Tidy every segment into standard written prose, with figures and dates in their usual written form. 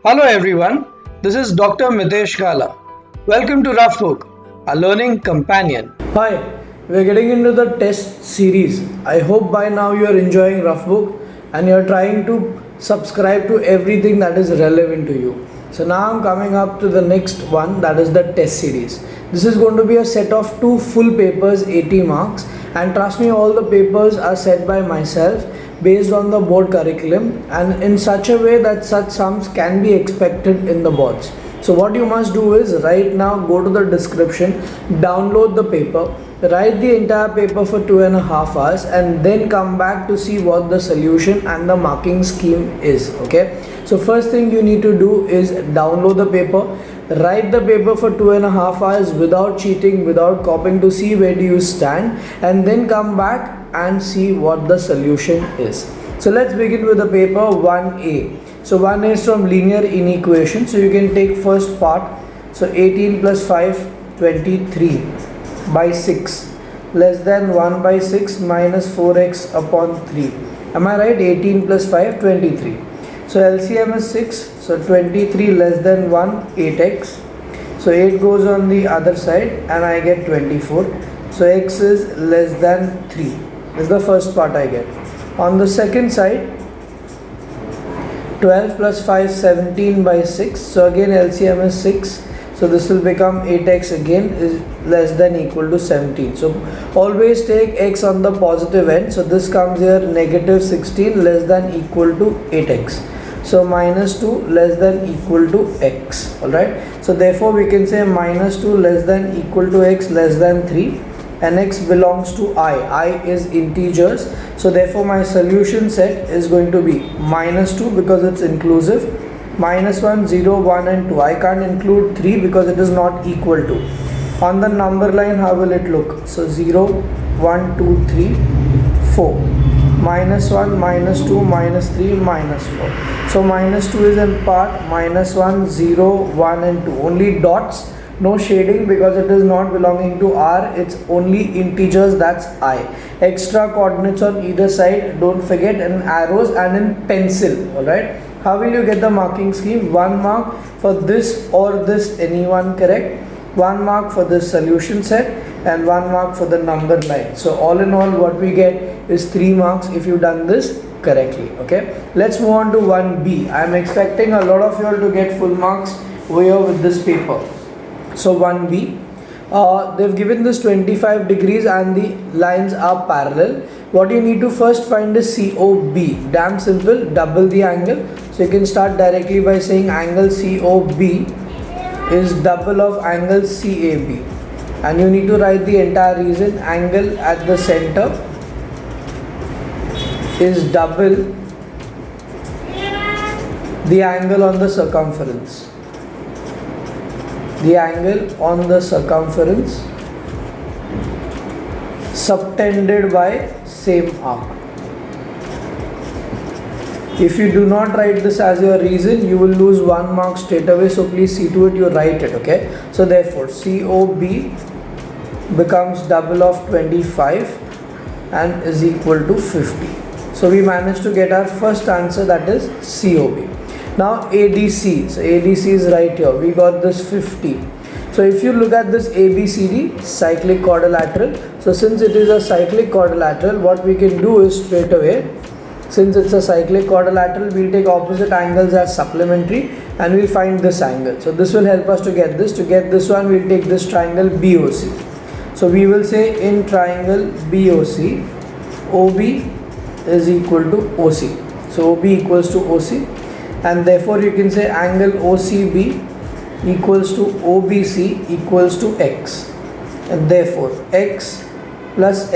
Hello everyone, this is Dr. Mitesh Gala. Welcome to Rough Book, a learning companion. Hi, we're getting into the test series. I hope by now you are enjoying Roughbook and you're trying to subscribe to everything that is relevant to you. So now I'm coming up to the next one, that is the test series. This is going to be a set of two full papers, 80 marks, and trust me, all the papers are set by myself based on the board curriculum and in such a way that such sums can be expected in the boards. So what you must do is right now go to the description, download the paper, write the entire paper for 2.5 hours and then come back to see what the solution and the marking scheme is. Okay, so first thing you need to do is download the paper, write the paper for 2.5 hours without cheating, without copying, to see where do you stand, and then come back and see what the solution is. So let's begin with the paper 1A. So 1 is from linear inequation. So you can take first part. So 18 plus 5, 23 by 6 less than 1 by 6 minus 4x upon 3. Am I right? 18 plus 5, 23. So LCM is 6. So 23 less than 1, 8x. So 8 goes on the other side and I get 24. So x is less than 3. This is the first part I get. On the second side, 12 plus 5, 17 by 6. So again LCM is 6. So this will become 8x again is less than equal to 17. So always take x on the positive end. So this comes here negative 16 less than equal to 8x. So minus 2 less than equal to x. Alright. So therefore we can say minus 2 less than equal to x less than 3. And x belongs to I is integers, so therefore my solution set is going to be minus 2 because it's inclusive, minus 1, 0, 1 and 2. I can't include 3 because it is not equal to. On the number line, how will it look? So 0, 1, 2, 3, 4, minus 1, minus 2, minus 3, minus 4. So minus 2 is in part, minus 1, 0, 1 and 2. Only dots, no shading because it is not belonging to R, it's only integers, that's I. Extra coordinates on either side, don't forget, and arrows and in pencil. Alright, how will you get the marking scheme? 1 mark for this or this, anyone correct, 1 mark for the solution set and 1 mark for the number line. So all in all what we get is 3 marks if you done this correctly. Okay, let's move on to 1B. I am expecting a lot of you all to get full marks over here with this paper. So 1B, they've given this 25 degrees and the lines are parallel. What you need to first find is COB. Damn simple, double the angle. So you can start directly by saying angle COB is double of angle CAB. And you need to write the entire reason. Angle at the center is double the angle on the circumference. The angle on the circumference subtended by same arc. If you do not write this as your reason, you will lose 1 mark straight away. So please see to it you write it. Okay. So therefore COB becomes double of 25 and is equal to 50. So we managed to get our first answer, that is COB. Now ADC, so ADC is right here, we got this 50. So if you look at this ABCD, cyclic quadrilateral, so since it is a cyclic quadrilateral, what we can do is straight away, since it's a cyclic quadrilateral, we'll take opposite angles as supplementary and we'll find this angle. So this will help us to get this. To get this one, we'll take this triangle BOC. So we will say in triangle BOC, OB is equal to OC. So OB equals to OC. And therefore you can say angle OCB equals to OBC equals to x, and therefore x plus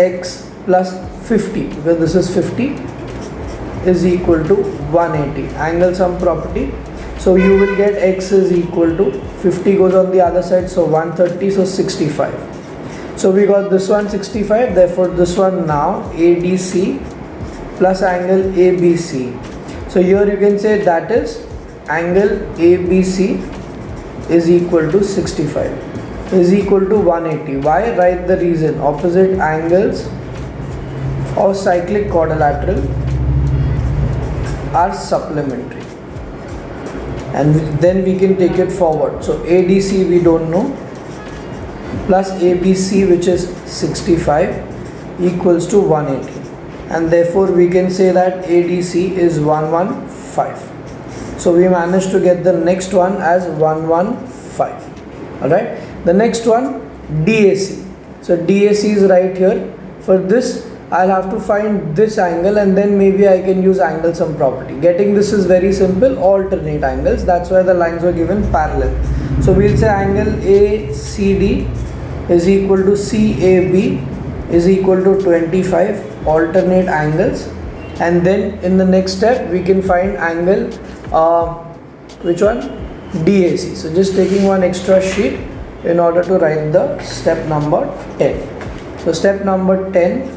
50, because this is 50, is equal to 180. Angle sum property. So you will get x is equal to 50 goes on the other side, so 130, so 65. So we got this one 65, therefore this one now ADC plus angle ABC. So here you can say that is angle ABC is equal to 65 is equal to 180. Why? Write the reason. Opposite angles of cyclic quadrilateral are supplementary. and then we can take it forward. So ADC we don't know, plus ABC, which is 65, equals to 180, and therefore we can say that ADC is 115. So we managed to get the next one as 115. Alright, the next one, DAC. So DAC is right here. For this I'll have to find this angle, and then maybe I can use angle sum property. Getting this is very simple, alternate angles. That's why the lines were given parallel. So we'll say angle ACD is equal to CAB is equal to 25, alternate angles, and then in the next step we can find angle which one, DAC. So just taking one extra sheet in order to write the step number 10. So step number 10,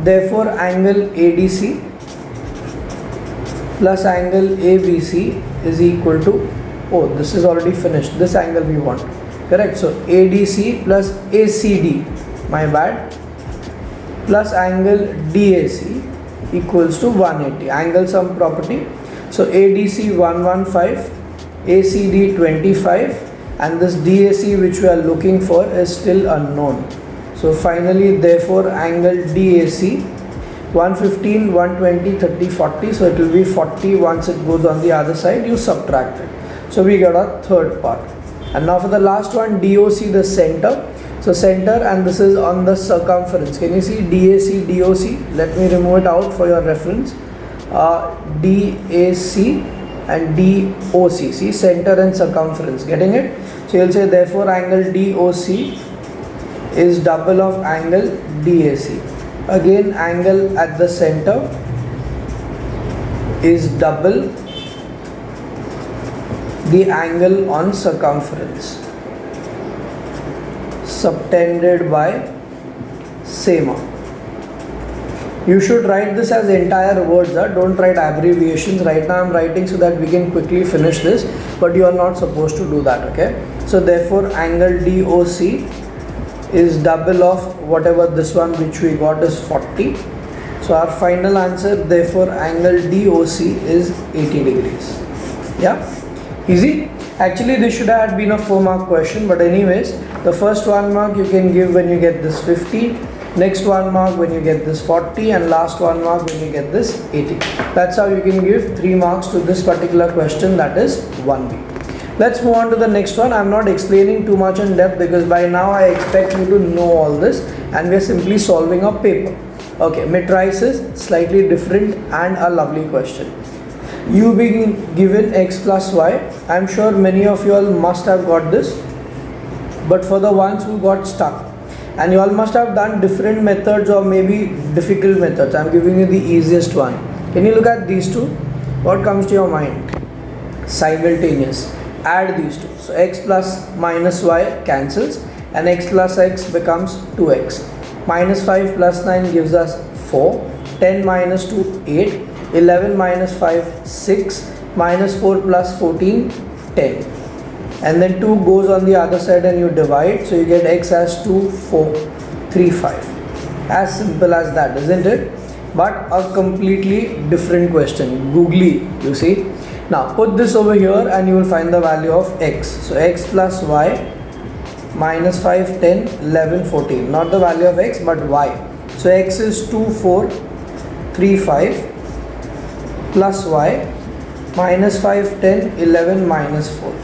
therefore angle ADC plus angle ABC is equal to, oh this is already finished, this angle we want, correct. So ADC plus ACD, my bad, plus angle DAC equals to 180, angle sum property. So ADC 115, ACD 25, and this DAC which we are looking for is still unknown. So finally, therefore angle DAC 115, 120, 30, 40, so it will be 40. Once it goes on the other side, you subtract it. So we got a third part. And now for the last one, DOC, the center. So center, and this is on the circumference. Can you see DAC, DOC? Let me remove it out for your reference. DAC and DOC, see, center and circumference, getting it? So you'll say therefore angle DOC is double of angle DAC. Again, angle at the center is double the angle on circumference, subtended by SEMA. You should write this as entire words, don't write abbreviations. Right now I'm writing so that we can quickly finish this, but you are not supposed to do that, okay? So therefore angle DOC is double of whatever this one which we got is 40. So our final answer, therefore angle DOC is 80 degrees. Yeah, easy. Actually this should have been a 4-mark question, but anyways, the first 1 mark you can give when you get this 50, next 1 mark when you get this 40, and last 1 mark when you get this 80. That's how you can give 3 marks to this particular question, that is 1B. Let's move on to the next one. I'm not explaining too much in depth because by now I expect you to know all this, and we are simply solving a paper. Okay, matrices, slightly different and a lovely question. You being given x plus y, I'm sure many of you all must have got this, but for the ones who got stuck, and you all must have done different methods or maybe difficult methods, I'm giving you the easiest one. Can you look at these two? What comes to your mind? Simultaneous. Add these two. So x plus minus y cancels, and x plus x becomes 2x. Minus 5 plus 9 gives us 4. 10 minus 2, 8. 11 minus 5, 6. Minus 4 plus 14, 10. And then 2 goes on the other side and you divide, so you get x as 2, 4, 3, 5. As simple as that, isn't it? But a completely different question, googly, you see. Now put this over here and you will find the value of x. So x plus y minus 5, 10, 11, 14. Not the value of x but y. So x is 2, 4, 3, 5 plus y minus 5, 10, 11, minus 4.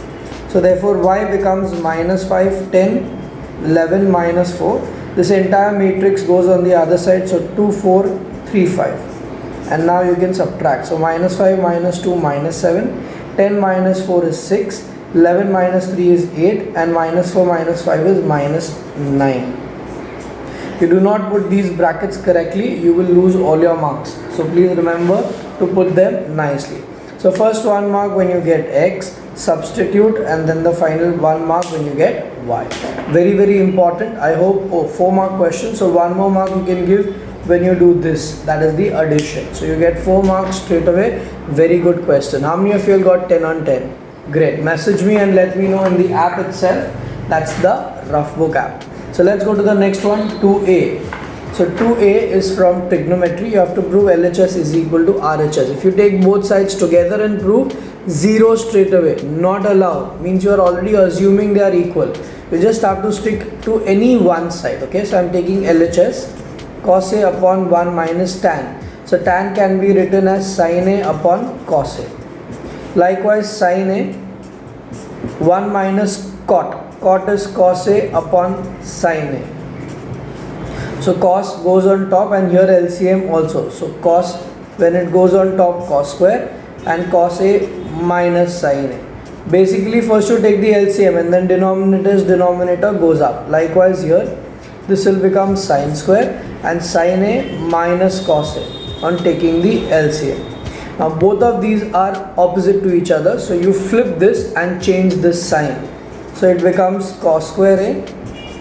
So therefore y becomes minus 5, 10, 11, minus 4. This entire matrix goes on the other side. So 2, 4, 3, 5. And now you can subtract. So minus 5 minus 2 minus 7. 10 minus 4 is 6. 11 minus 3 is 8. And minus 4 minus 5 is minus 9. If you do not put these brackets correctly, you will lose all your marks. So please remember to put them nicely. So first 1 mark when you get x, substitute, and then the final 1 mark when you get y. Very, very important. I hope 4 mark question. So 1 more mark you can give when you do this, that is the addition. So you get 4 marks straight away. Very good question. How many of you got 10 on 10? Great. Message me and let me know in the app itself. That's the Roughbook app. So let's go to the next one, 2A. So 2a is from trigonometry. You have to prove LHS is equal to RHS. If you take both sides together and prove, 0 straight away, not allowed, means you are already assuming they are equal. You just have to stick to any one side. Okay, so I am taking LHS, cos A upon 1 minus tan. So tan can be written as sin A upon cos A. Likewise sin A, 1 minus cot. Cot is cos A upon sin A. So cos goes on top, and here LCM also. So cos, when it goes on top, cos square, and cos A minus sin A. Basically first you take the LCM and then denominator goes up. Likewise here, this will become sin square and sin A minus cos A on taking the LCM. Now both of these are opposite to each other, so you flip this and change this sign. So it becomes cos square A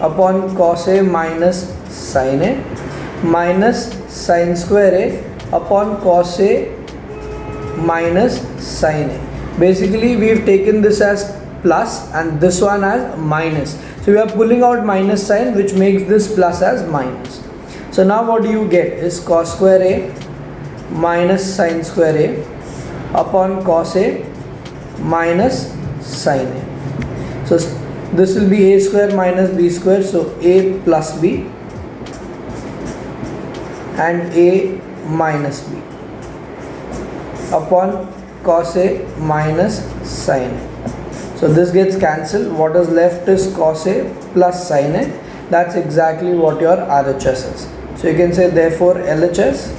upon cos A minus sin A minus sin square A upon cos A minus sin A. Basically we've taken this as plus and this one as minus. So we are pulling out minus sign, which makes this plus as minus. So now what do you get is cos square A minus sin square A upon cos A minus sin A. So this will be A square minus B square, so A plus B and A minus B upon cos A minus sin A. So this gets cancelled. What is left is cos A plus sin A. That's exactly what your RHS is. So you can say therefore LHS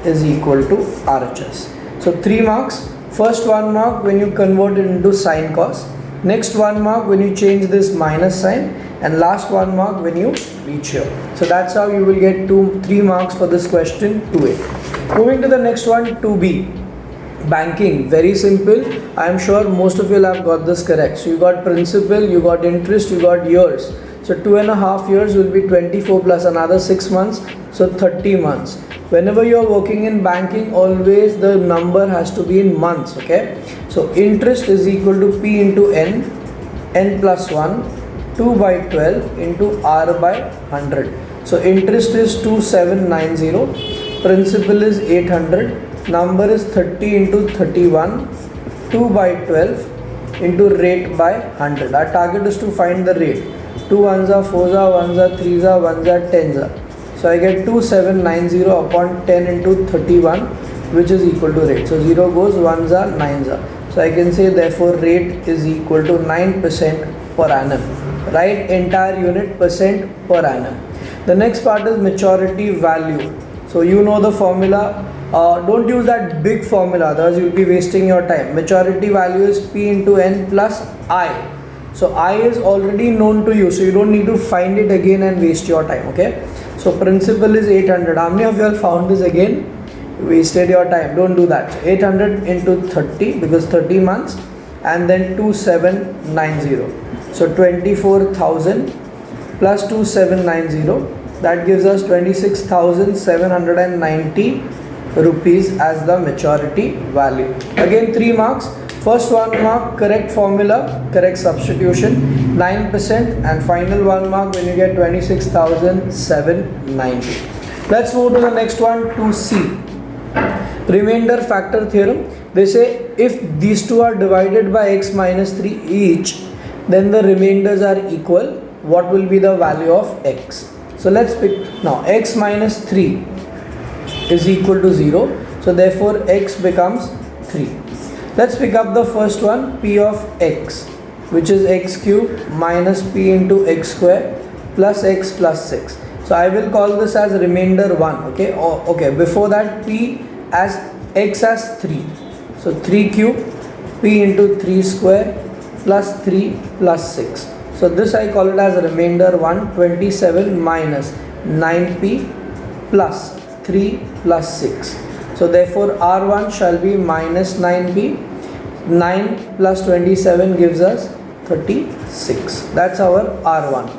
is equal to RHS. So 3 marks. First 1 mark when you convert it into sin cos. Next 1 mark when you change this minus sign, and last 1 mark when you reach here. So that's how you will get 3 marks for this question 2A. Moving to the next one, 2B. Banking, very simple. I am sure most of you have got this correct. So you got principal, you got interest, you got years. So 2.5 years will be 24 plus another 6 months, so 30 months. Whenever you are working in banking, always the number has to be in months. Okay, so interest is equal to P into N plus 1, 2 by 12 into R by 100. So interest is 2790, principal is 800, number is 30 into 31, 2 by 12 into rate by 100. Our target is to find the rate. 2 ones are 4s are 1s are 3s are 1s are 10s are. So I get 2790 upon 10 into 31, which is equal to rate. So 0 goes, 1s are 9s are. So I can say therefore rate is equal to 9% per annum. Write entire unit percent per annum. The next part is maturity value. So you know the formula. Don't use that big formula, otherwise you will be wasting your time. Maturity value is P into N plus I. So I is already known to you, so you don't need to find it again and waste your time. Okay, so principal is 800. How many of you have found this again? Wasted your time. Don't do that. 800 into 30, because 30 months, and then 2790. So 24,000 plus 2790, that gives us 26,790 rupees as the maturity value. Again 3 marks. First 1 mark, correct formula, correct substitution, 9%, and final 1 mark when you get 26,790. Let's move to the next one, 2C. Remainder factor theorem. They say if these two are divided by x minus 3 each, then the remainders are equal. What will be the value of x? So let's pick now. X minus 3 is equal to 0. So therefore x becomes 3. Let's pick up the first one, p of x, which is x cube minus p into x square plus x plus 6. So I will call this as remainder 1. Okay, okay, before that p as x as 3. So 3 cube p into 3 square plus 3 plus 6. So this I call it as remainder 1, 27 minus 9p plus 3 plus 6. So therefore R1 shall be minus 9p. 9 plus 27 gives us 36. That's our R1.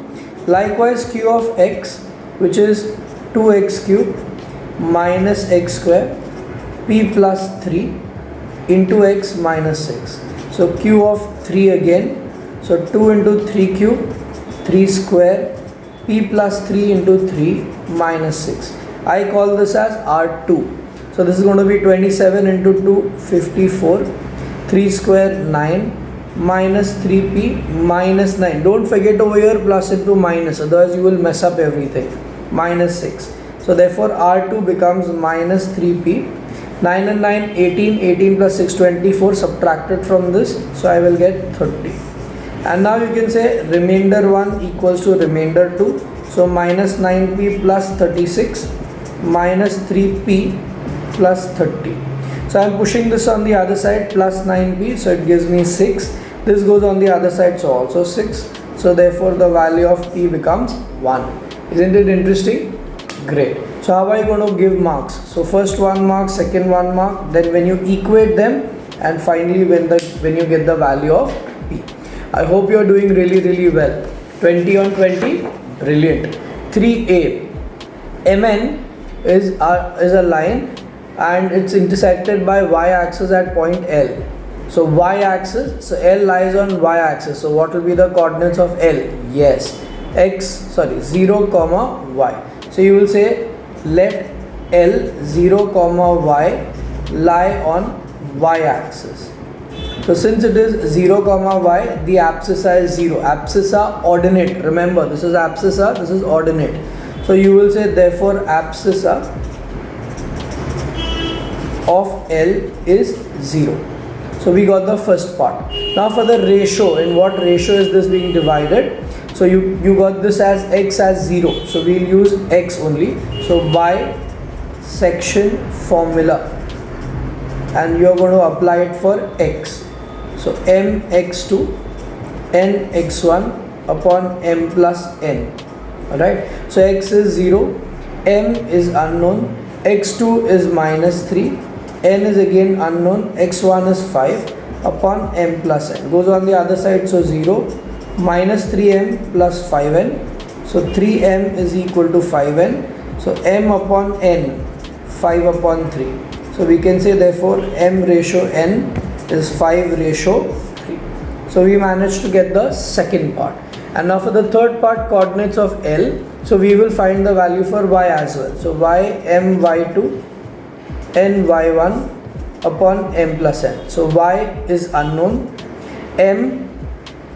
Likewise q of x, which is 2x cube minus x square p plus 3 into x minus 6. So q of 3 again. So 2 into 3 cube, 3 square, p p plus 3 into 3 minus 6. I call this as R2. So this is going to be 27 into 2, 54. 3 square 9 minus 3p minus 9. Don't forget over here plus into minus, otherwise you will mess up everything. Minus 6. So therefore R2 becomes minus 3p. 9 and 9, 18. 18 plus 6, 24. Subtracted from this. So I will get 30. And now you can say remainder 1 equals to remainder 2. So minus 9p plus 36 minus 3p plus 30. So I am pushing this on the other side, plus 9p, so it gives me 6. This goes on the other side, so also 6. So therefore the value of p becomes 1. Isn't it interesting? Great. So how are you going to give marks? So first 1 mark, second 1 mark, then when you equate them, and finally when you get the value of p. I hope you are doing really well. 20 on 20, brilliant. 3a, mn is a line and it's intersected by y-axis at point L. So y-axis, so L lies on y-axis. So what will be the coordinates of L? Yes, 0 comma y. So you will say let L 0 comma y lie on y-axis. So since it is 0 comma y, the abscissa is 0. Abscissa ordinate. Remember, this is abscissa, this is ordinate. So you will say therefore abscissa of L is 0. So we got the first part. Now for the ratio, in what ratio is this being divided? So you got this as x as 0. So we'll use x only. So by section formula, and you are going to apply it for x. So mx2 nx1 upon m plus n. Alright, so x is 0, m is unknown, x2 is minus 3, n is again unknown, x1 is 5 upon m plus n. Goes on the other side, so 0, minus 3m plus 5n, so 3m is equal to 5n, so m upon n, 5 upon 3. So we can say therefore m ratio n is 5 ratio 3. So we managed to get the second part. And now for the third part, coordinates of L, so we will find the value for y as well. So y m y2 n y1 upon m plus n. So y is unknown, m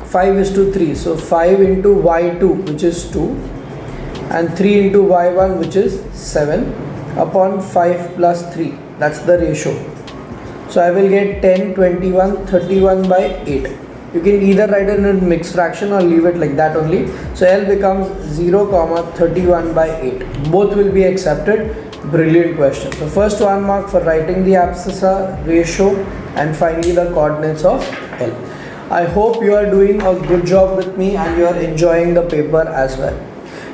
5 is to 3, so 5 into y2 which is 2 and 3 into y1 which is 7 upon 5 plus 3, that's the ratio. So I will get 10, 21, 31 by 8. You can either write it in mixed fraction or leave it like that only. So L becomes 0 comma 31 by 8. Both will be accepted. Brilliant question. So first 1 mark for writing the abscissa, ratio, and finally the coordinates of L. I hope you are doing a good job with me and you are enjoying the paper as well.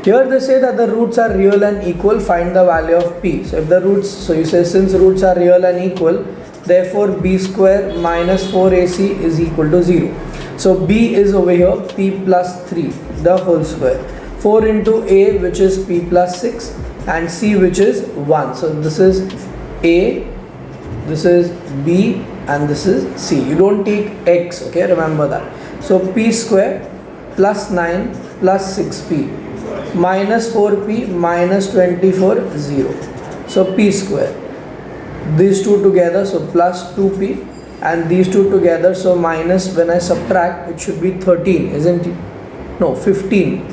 Here they say that the roots are real and equal, find the value of p. So if the roots, so you say since roots are real and equal, therefore b square minus 4ac is equal to 0. So b is over here, p plus 3, the whole square. 4 into a, which is p plus 6, and c, which is 1. So this is a, this is b, and this is c. You don't take x, okay, remember that. So p square plus 9 plus 6p minus 4p minus 24, 0. So p square. These two together, so plus 2p, and these two together, so minus, when I subtract, it should be 13, isn't it? No, 15,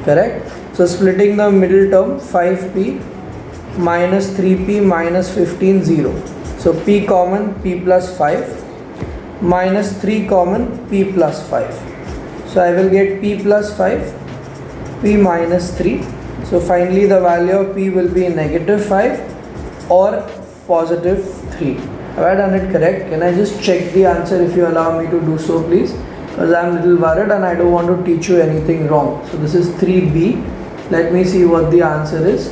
correct? So splitting the middle term, 5p minus 3p minus 15, 0. So p common, p plus 5 minus 3 common, p plus 5. So I will get p plus 5, p minus 3. So finally the value of p will be negative 5 or positive 3. Have I done it correct? Can I just check the answer if you allow me to do so, please? Because I am a little worried and I don't want to teach you anything wrong. So this is 3b. Let me see what the answer is.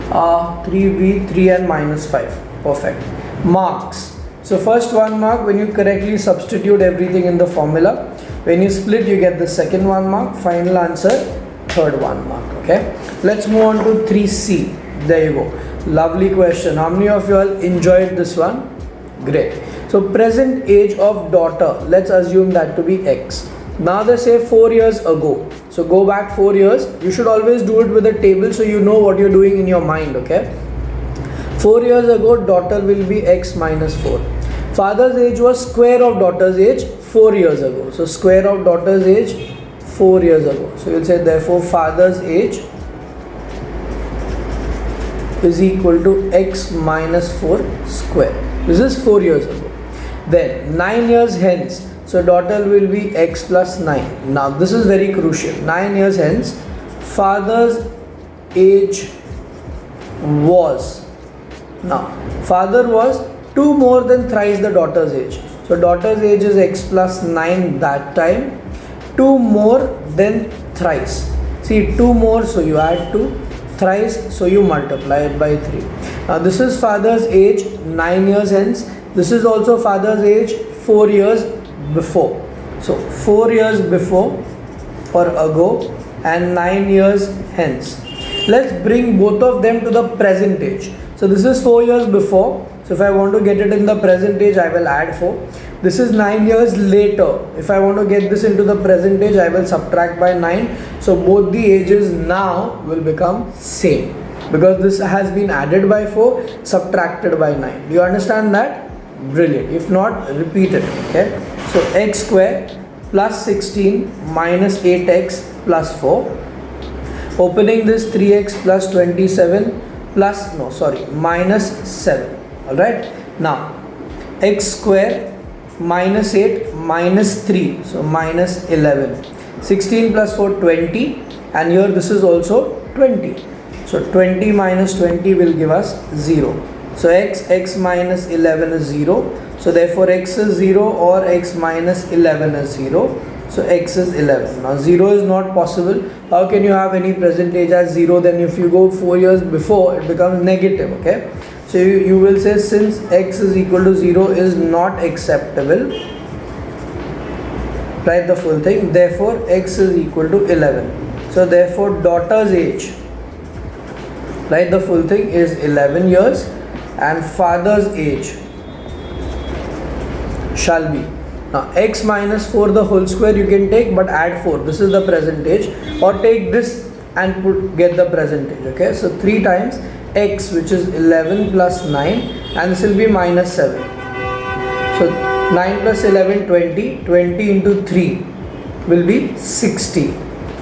3b, 3 and minus 5. Perfect. Marks. So first 1 mark when you correctly substitute everything in the formula. When you split, you get the second 1 mark. Final answer, third 1 mark. Okay. Let's move on to 3c. There you go. Lovely question. How many of you all enjoyed this one? Great. So present age of daughter, let's assume that to be x. Now they say 4 years ago. So go back 4 years. You should always do it with a table so you know what you're doing in your mind, okay? 4 years ago, daughter will be x minus 4. Father's age was square of daughter's age 4 years ago. So square of daughter's age 4 years ago. So you'll say therefore father's age is equal to x minus 4 square. This is 4 years ago. Then 9 years hence. So daughter will be x plus 9. Now this is very crucial. 9 years hence, father's age was. Now father was 2 more than thrice the daughter's age. So daughter's age is x plus 9 that time. 2 more than thrice. See, 2 more, so you add 2. Thrice, so you multiply it by 3. Now this is father's age 9 years hence. This is also father's age 4 years before. So 4 years before or ago and 9 years hence. Let's bring both of them to the present age. So this is 4 years before. So if I want to get it in the present age, I will add 4. This is 9 years later. If I want to get this into the present age, I will subtract by 9. So both the ages now will become same, because this has been added by 4, subtracted by 9. Do you understand that? Brilliant. If not, repeat it. Okay. So x square plus 16 minus 8x plus 4. Opening this, 3x plus 27 plus minus 7. Alright. Now x square minus 8 minus 3, so minus 11. 16 plus 4, 20, and here this is also 20. So 20 minus 20 will give us 0. So x minus 11 is 0. So therefore x is 0 or x minus 11 is 0. So x is 11. Now 0 is not possible. How can you have any present age as 0? Then if you go 4 years before, it becomes negative. Okay. So you will say since x is equal to 0 is not acceptable, write the full thing. Therefore x is equal to 11. So therefore daughter's age, write the full thing, is 11 years, and father's age shall be. Now x minus 4 the whole square you can take, but add 4. This is the present age, or take this and get the present age. Okay, so 3 times x, which is 11 plus 9, and this will be minus 7. So 9 plus 11, 20. 20 into 3 will be 60.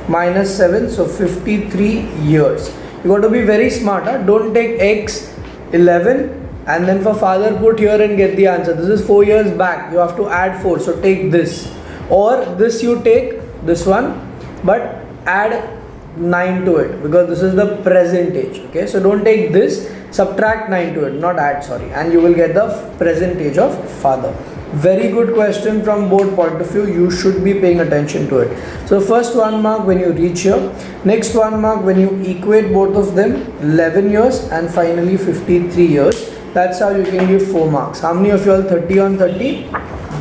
Minus 7, so 53 years. You got to be very smart. Don't take x, 11, and then for father put here and get the answer. This is 4 years back. You have to add 4. So take this. Or this you take, this one, but add 9 to it, because this is the present age. Okay, so don't take this, subtract 9 to it, not add, sorry, and you will get the present age of father. Very good question from board point of view. You should be paying attention to it. So first 1 mark when you reach here, next 1 mark when you equate both of them, 11 years, and finally 53 years. That's how you can give 4 marks. How many of you all 30 on 30?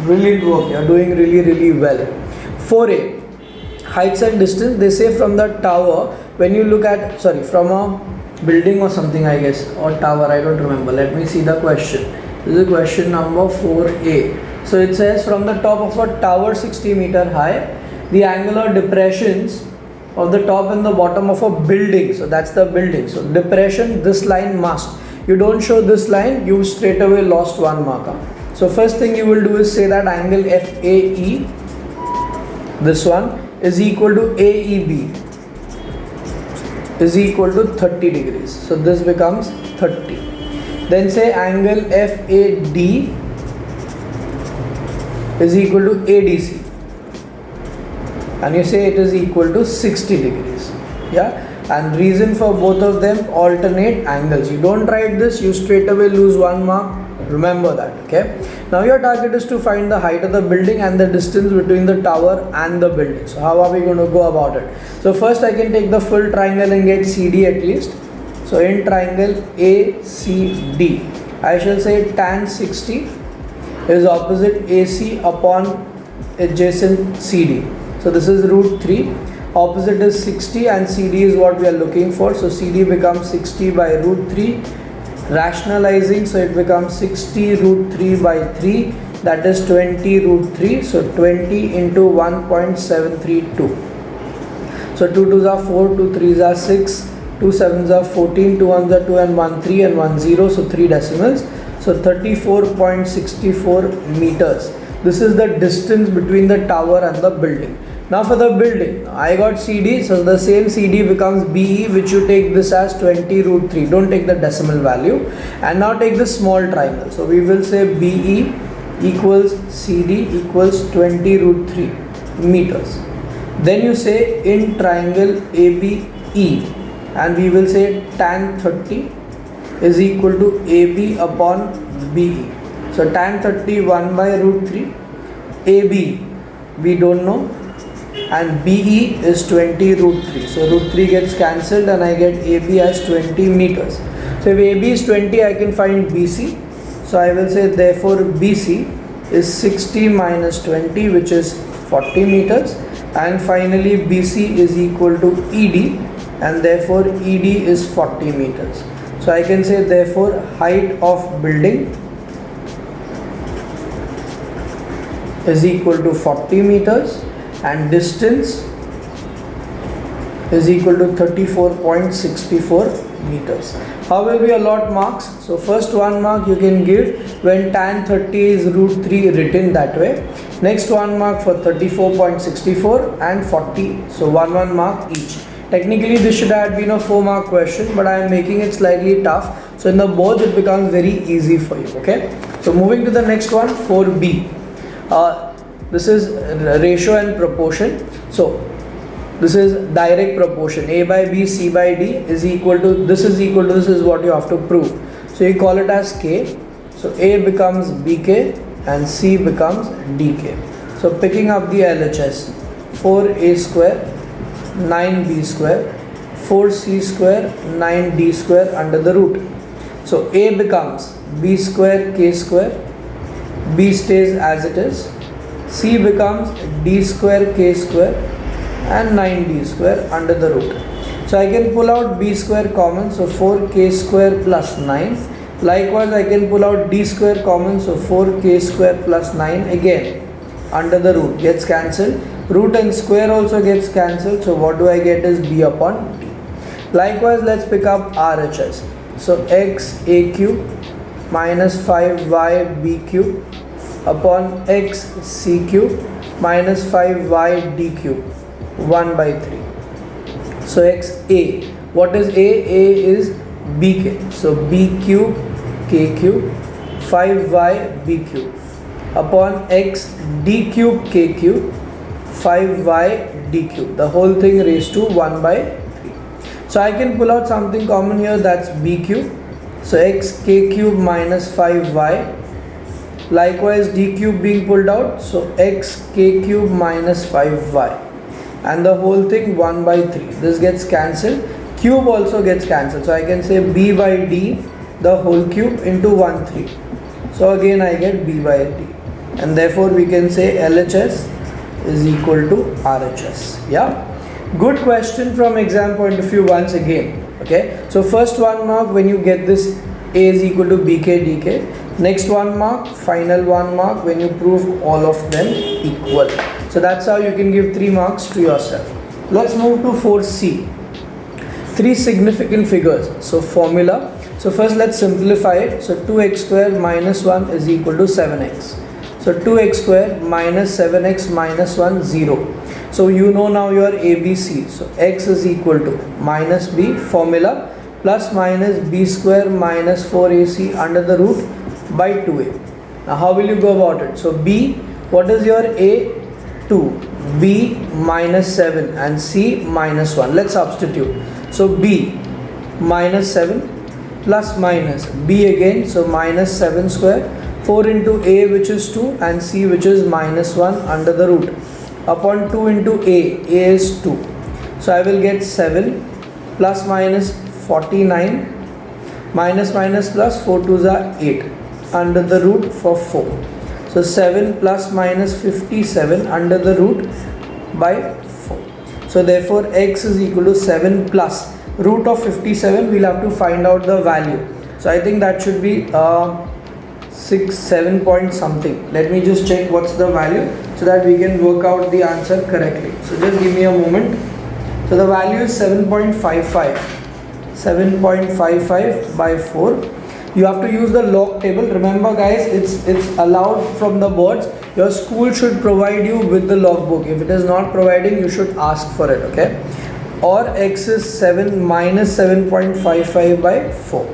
Brilliant work. You are doing really well. 4a, heights and distance. They say from the tower, when you look at, from a building or something, I guess, or tower, I don't remember. Let me see the question. This is question number 4a. So it says from the top of a tower 60 meter high, the angular depressions of the top and the bottom of a building. So that's the building. So depression, this line must. You don't show this line, you straight away lost 1 mark. So first thing you will do is say that angle FAE, this one, is equal to AEB, is equal to 30 degrees. So this becomes 30. Then say angle FAD is equal to ADC, and you say it is equal to 60 degrees. Yeah. And reason for both of them, alternate angles. You don't write this, you straight away lose 1 mark. Remember that. Okay. Now your target is to find the height of the building and the distance between the tower and the building. So how are we going to go about it? So first I can take the full triangle and get CD at least. So in triangle ACD, I shall say tan 60 is opposite AC upon adjacent CD. So this is root 3. Opposite is 60 and CD is what we are looking for. So CD becomes 60 by root 3. Rationalizing, so it becomes 60 root 3 by 3. that is 20 root 3. So 20 into 1.732. So 2 2s are 4, 2 3s are 6, 2 7s are 14, 2 1s are 2 and 1 3 and 1 0. So 3 decimals. So 34.64 meters. This is the distance between the tower and the building. Now for the building, I got CD, so the same CD becomes BE, which you take this as 20 root 3. Don't take the decimal value. And now take the small triangle. So we will say BE equals CD equals 20 root 3 meters. Then you say in triangle ABE, and we will say tan 30 is equal to AB upon BE. So tan 30 1 by root 3, AB we don't know, and BE is 20 root 3. So root 3 gets cancelled and I get AB as 20 meters. So if AB is 20, I can find BC. So I will say therefore BC is 60 minus 20, which is 40 meters. And finally BC is equal to ED, and therefore ED is 40 meters. So I can say therefore height of building is equal to 40 meters and distance is equal to 34.64 meters. How will we allot marks? So first 1 mark you can give when tan 30 is root 3 written that way. Next 1 mark for 34.64 and 40. So 1 mark each. Technically this should have been a 4 mark question, but I am making it slightly tough. So in the boards it becomes very easy for you. Okay. So moving to the next one, 4B. This is ratio and proportion. So this is direct proportion. A by B, C by D is equal to this is what you have to prove. So you call it as K. So A becomes BK and C becomes DK. So picking up the LHS, 4A square 9B square 4C square 9D square under the root. So A becomes B square K square, B stays as it is, C becomes D square K square and 9D square under the root. So I can pull out B square common, so 4K square plus 9. Likewise I can pull out D square common, so 4K square plus 9 again under the root gets cancelled. Root and square also gets cancelled, so what do I get is B upon D. Likewise let's pick up RHS. So x A cube minus 5y B cube upon x C cube minus 5y D cube 1 by 3. So x A, what is A? A is BK, so B cube K cube 5y B cube upon x D cube K cube 5y D cube, the whole thing raised to 1 by 3. So I can pull out something common here, that's B cube. So x K cube minus 5y. Likewise D cube being pulled out, so x K cube minus 5y, and the whole thing 1 by 3. This gets cancelled. Cube also gets cancelled. So I can say B by D the whole cube into 1 3. So again I get B by D, and therefore we can say LHS is equal to RHS. Yeah, good question from exam point of view once again. Okay, so first 1 mark when you get this A is equal to BK DK. Next 1 mark, final 1 mark when you prove all of them equal. So that's how you can give 3 marks to yourself. Let's move to 4C. 3 significant figures. So formula. So first let's simplify it. So 2x square minus 1 is equal to 7x. So 2x square minus 7x minus 1 0. So you know now your ABC. So x is equal to minus b, formula, plus minus b square minus 4ac under the root by 2a. Now how will you go about it? So b, what is your a? 2, b minus 7 and c minus 1. Let's substitute. So b minus 7 plus minus b again, so minus 7 square, 4 into a which is 2 and c which is minus 1 under the root upon 2 into a is 2. So I will get 7 plus minus 49 minus minus plus 4 2s are 8 under the root for 4. So 7 plus minus 57 under the root by 4. So therefore x is equal to 7 plus root of 57. We'll have to find out the value. So I think that should be 7 point something. Let me just check what's the value so that we can work out the answer correctly. So just give me a moment. So the value is 7.55. 7.55 by 4. You have to use the log table. Remember guys, it's allowed from the boards. Your school should provide you with the logbook. If it is not providing, you should ask for it, okay? Or x is 7 minus 7.55 by 4.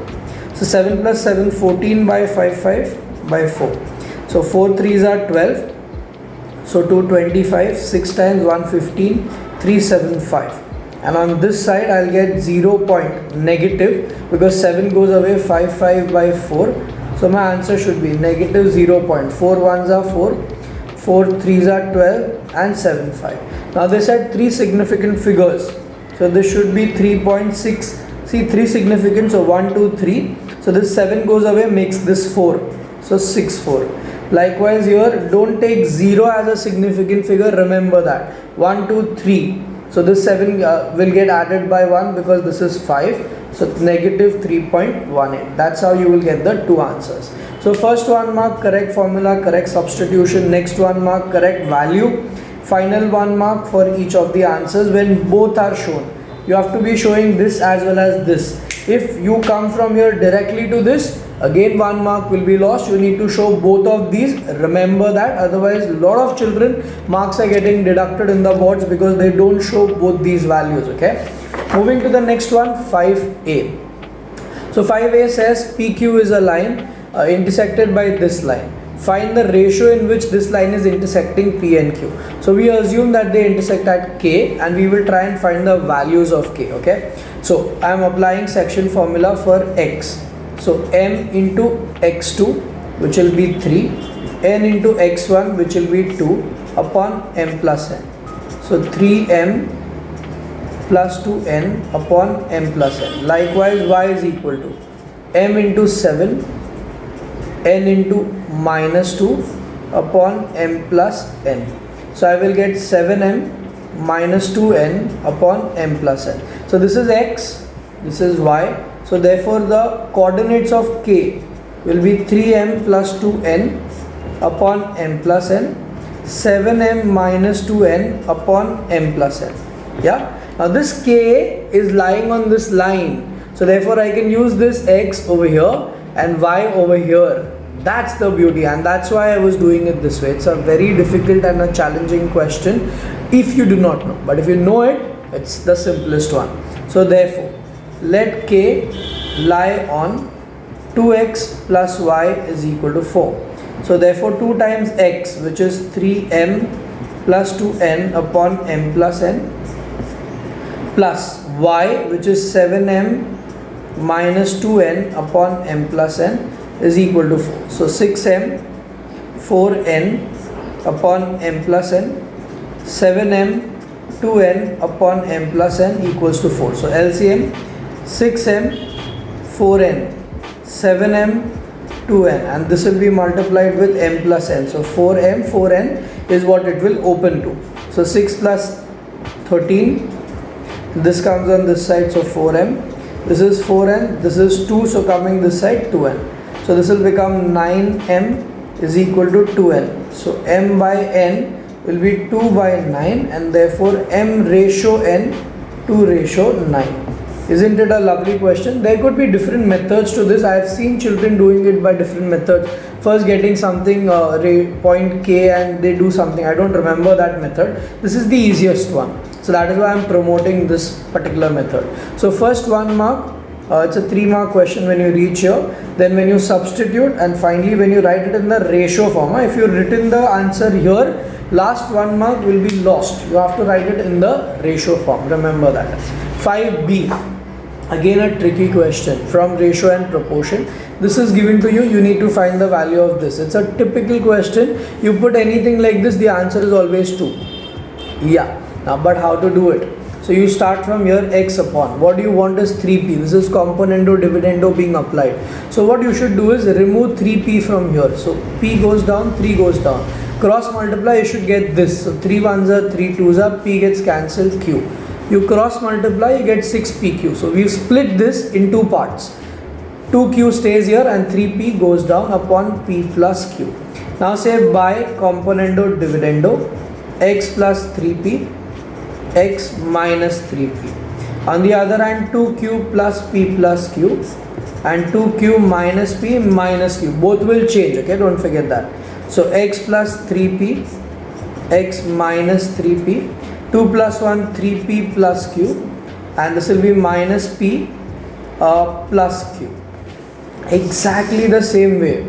So 7 plus 7, 14 by 55 by 4. So 4 3s are 12. So 225, 6 times 115, 375. And on this side I'll get 0 point negative because 7 goes away, 55 by 4. So my answer should be negative 0 point. 4 1s are 4, 4 3s are 12 and 7 5. Now they said 3 significant figures. So this should be 3.6. See 3 significant, so 1 2 3. So this 7 goes away, makes this 4. So 6 4. Likewise here, don't take 0 as a significant figure. Remember that 1 2 3. So this 7 will get added by 1 because this is 5. So negative 3.18. That's how you will get the 2 answers. So first 1 mark correct formula, correct substitution. Next 1 mark correct value. Final 1 mark for each of the answers when both are shown. You have to be showing this as well as this. If you come from here directly to this, again 1 mark will be lost. You need to show both of these. Remember that, otherwise a lot of children marks are getting deducted in the boards because they don't show both these values, okay? Moving to the next one, 5a. So 5a says PQ is a line intersected by this line. Find the ratio in which this line is intersecting P and Q. So we assume that they intersect at K and we will try and find the values of K, okay? So I am applying section formula for X. So M into X2 which will be 3, N into X1 which will be 2 upon M plus N. So 3M plus 2N upon M plus N. Likewise Y is equal to M into 7, N into minus 2 upon M plus N. So I will get 7M minus 2N upon M plus N. So this is X, this is Y. So therefore the coordinates of K will be 3M plus 2N upon M plus N, 7M minus 2N upon M plus N. Yeah. Now this K is lying on this line. So therefore I can use this X over here and Y over here. That's the beauty, and that's why I was doing it this way. It's a very difficult and a challenging question if you do not know, but if you know it, it's the simplest one. So therefore let K lie on 2x plus y is equal to 4. So therefore 2 times x, which is 3m plus 2n upon m plus n, plus y, which is 7m minus 2n upon m plus n, is equal to 4. So 6m 4n upon m plus n, 7m 2n upon m plus n equals to 4. So LCM 6m 4n 7m 2n, and this will be multiplied with m plus n. So 4m 4n is what it will open to. So 6 plus 13, this comes on this side, so 4m, this is 4n, this is 2, so coming this side 2n. So this will become 9m is equal to 2n. So m by n will be 2 by 9, and therefore m ratio n 2 ratio 9. Isn't it a lovely question? There could be different methods to this. I have seen children doing it by different methods. First getting something point k and they do something. I don't remember that method. This is the easiest one. So that is why I am promoting this particular method. So first 1 mark. It's a 3 mark question when you reach here. Then when you substitute, and finally when you write it in the ratio form. If you written the answer here, last 1 mark will be lost. You have to write it in the ratio form. Remember that. 5b, again a tricky question from ratio and proportion. This is given to you. You need to find the value of this. It's a typical question. You put anything like this, the answer is always 2. Yeah. Now, but how to do it? So you start from here, x upon, what you want is 3p. This is componendo dividendo being applied. So what you should do is remove 3p from here. So p goes down, 3 goes down. Cross multiply, you should get this. So 3 1s are 3 2s are, p gets cancelled, q. You cross multiply, you get 6pq. So we've split this in 2 parts. 2q stays here and 3p goes down upon p plus q. Now say by componendo dividendo x plus 3p, x minus 3p. On the other hand, 2q plus p plus q and 2q minus p minus q. Both will change, okay? Don't forget that. So x plus 3p, x minus 3p, 2 plus 1, 3p plus q, and this will be minus p plus q. Exactly the same way.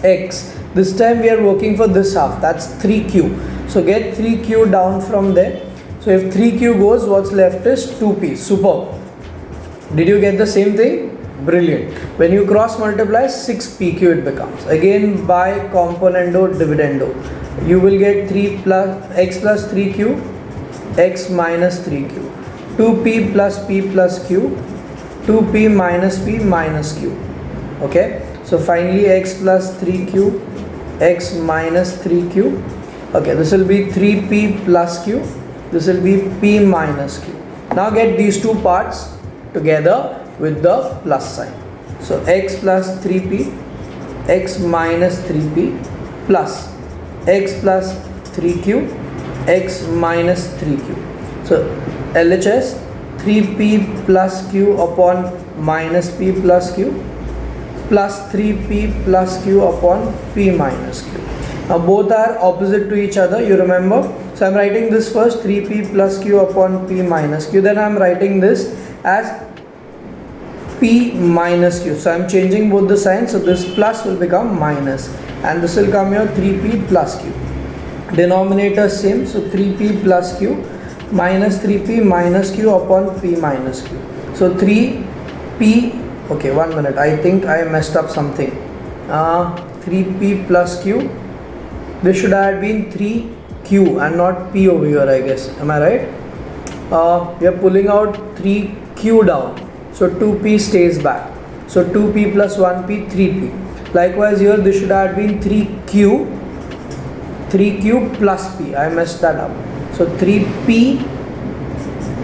X. This time we are working for this half. That's 3q. So get 3q down from there. So if 3q goes, what's left is 2p. Superb. Did you get the same thing? Brilliant. When you cross multiply, 6pq it becomes. Again by componendo dividendo. You will get 3 plus x plus 3q, x minus 3q. 2p plus p plus q, 2p minus p minus q. Okay. So finally x plus 3q, x minus 3q. Okay, this will be 3p plus q. This will be p minus q. Now get these two parts together with the plus sign. So x plus 3p, x minus 3p plus x plus 3q, x minus 3q. So LHS 3p plus q upon minus p plus q plus 3p plus q upon p minus q. Now both are opposite to each other, you remember. So I am writing this first, 3p plus q upon p minus q. Then I am writing this as p minus q. So I am changing both the signs. So this plus will become minus and this will come here 3p plus q. Denominator same. So 3p plus q minus 3p minus q upon p minus q. So 3p, okay, 1 minute, I think I messed up something. 3p plus q, this should have been 3q and not p over here, I guess. Am I right? We are pulling out 3q down. So 2p stays back. So 2p plus 1p, 3p. Likewise here, this should have been 3q plus p. I messed that up. So 3p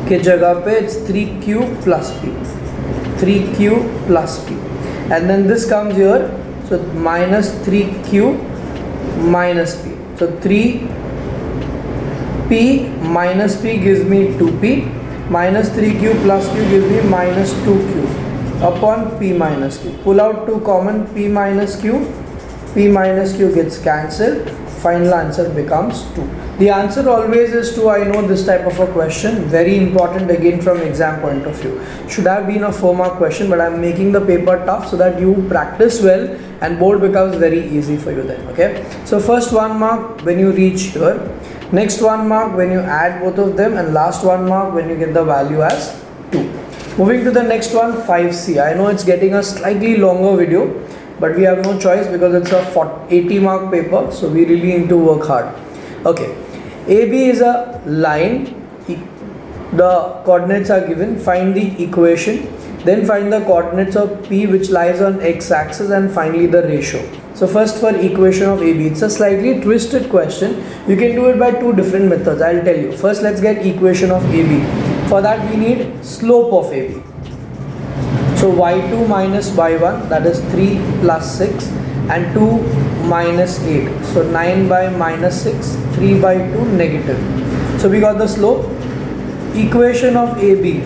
ke jagah pe it's 3q plus p. 3q plus p. And then this comes here. So minus 3q minus p. So 3p minus p gives me 2p. Minus 3q plus q gives me minus 2q upon p minus q. Pull out 2 common, p minus q gets cancelled. Final answer becomes 2. The answer always is 2. I know this type of a question, very important again from exam point of view. Should have been a 4-mark question, but I am making the paper tough so that you practice well and board becomes very easy for you then. Okay. So first 1 mark when you reach here, next 1 mark when you add both of them, and last 1 mark when you get the value as 2. Moving to the next one, 5C. I know it's getting a slightly longer video, but we have no choice because it's a 80 mark paper, so we really need to work hard. Okay, AB is a line, the coordinates are given, find the equation, then find the coordinates of P which lies on x-axis, and finally the ratio. So first for equation of AB, it's a slightly twisted question. You can do it by 2 different methods, I'll tell you. First let's get equation of AB. For that we need slope of AB. So y2 minus y1, that is 3 plus 6, and 2 minus 8. So 9 by minus 6, 3 by 2 negative. So we got the slope. Equation of AB.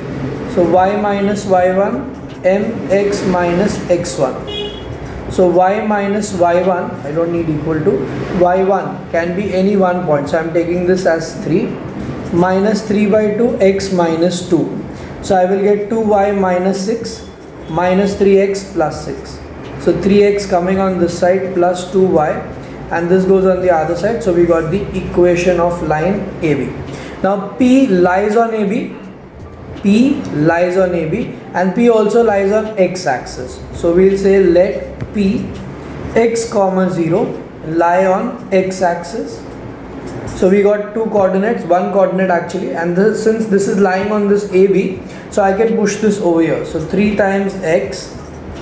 So y minus y1, mx minus x1. So y minus y1, I don't need equal to, y1 can be any one point. So I am taking this as 3 minus 3 by 2 x minus 2. So I will get 2y minus 6 minus 3x plus 6. So 3x coming on this side plus 2y, and this goes on the other side. So we got the equation of line AB. Now P lies on AB, P lies on AB, and P also lies on x-axis. So we'll say let P x comma 0 lie on x-axis. So we got 2 coordinates, 1 coordinate actually, and this, since this is lying on this AB, so I can push this over here. So 3 times x,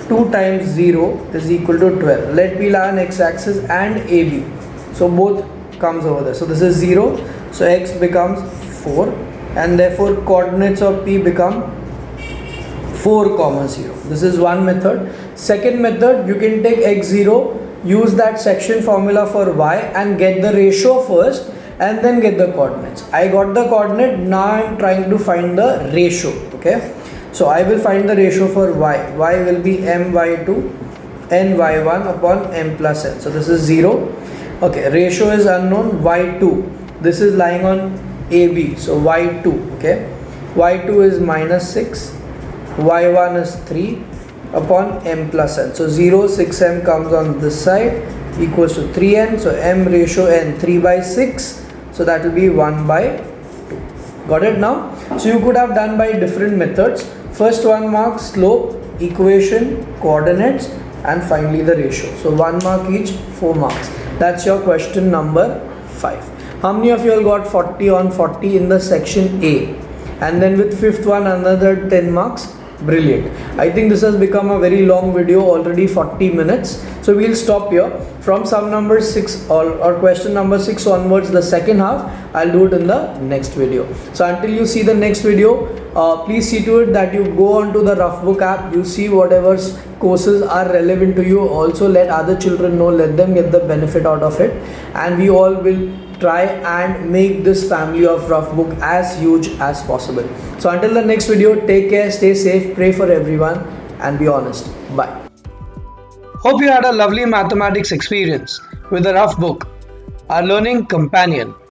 2 times 0 is equal to 12. Let P lie on x-axis and AB. So both comes over there. So this is 0. So x becomes 4, and therefore coordinates of P become 4 comma 0. This is one method. Second method, you can take x0, use that section formula for y and get the ratio first and then get the coordinates. I got the coordinate, now I am trying to find the ratio. Okay, so I will find the ratio for y. Y will be my2 n y1 upon m plus n. So this is 0. Okay, ratio is unknown, y2. This is lying on AB, so y2. Okay, y2 is minus 6, y1 is 3 upon m plus n. So 0, 6m comes on this side equals to 3n. So m ratio n 3 by 6. So that will be 1 by 2. Got it now? So you could have done by different methods. First 1 mark, slope, equation, coordinates, and finally the ratio. So 1 mark each, 4 marks. That's your question number 5. How many of you all got 40 on 40 in the section A? And then with fifth one another 10 marks. Brilliant. I think this has become a very long video, already 40 minutes. So we'll stop here. From sum number 6 or question number 6 onwards, the second half, I'll do it in the next video. So until you see the next video, please see to it that you go onto the Roughbook app, you see whatever courses are relevant to you. Also let other children know, let them get the benefit out of it. And we all will try and make this family of Roughbook as huge as possible. So until the next video, take care, stay safe, pray for everyone and be honest. Bye. Hope you had a lovely mathematics experience with the Roughbook, our learning companion.